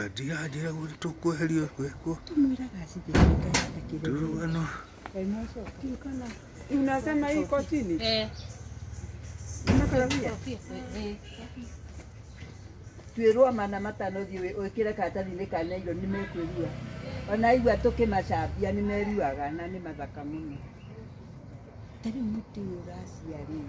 Ndira tukweherio weko. Tumwiraga asije Turugano. Unasema iko chini? Unakarabia? Twirwo mana matano thiwe wikire katathi-ini ka nairo nimekwirua. Ona igua tukimacambia nimeruaga na ni mathaka muno. Tari muti uraciari.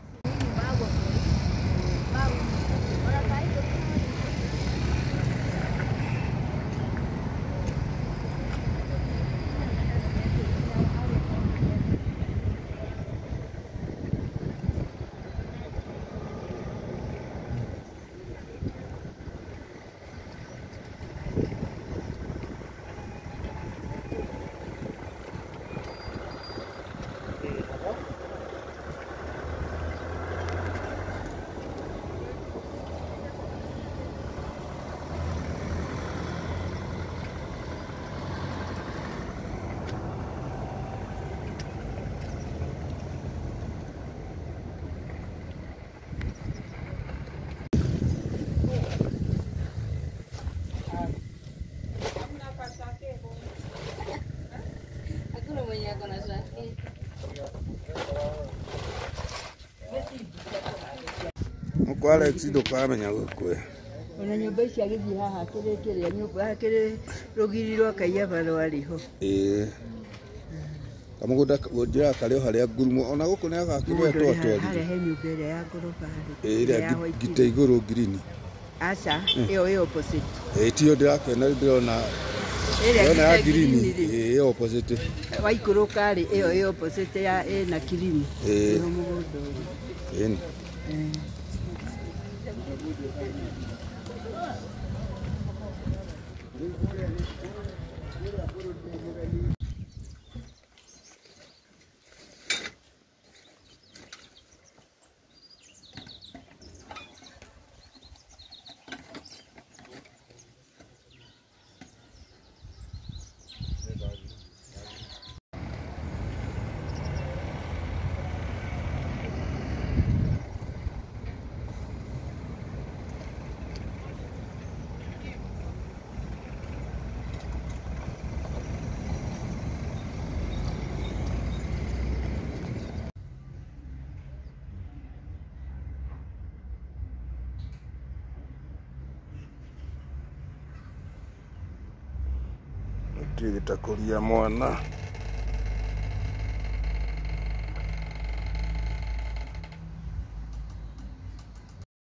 Kwa Alex ndukamenya gukwe. Ona nyumba ici agithii haha kiria nyumba kiri rugiri rwa Kaiyaba rwariho. Kamugunda njira kari haria ngurumo ona guku ni agakirwe twatwari. Haria he nyumba iria ya ngoroba hari. Iria gite iguru green. Acha iyo opposite. Tio ndirakena ndirona. Iria ya green opposite. Waikuruka ri iyo opposite ya na kilini. Iyo mugunda uri. Gitakuria mwana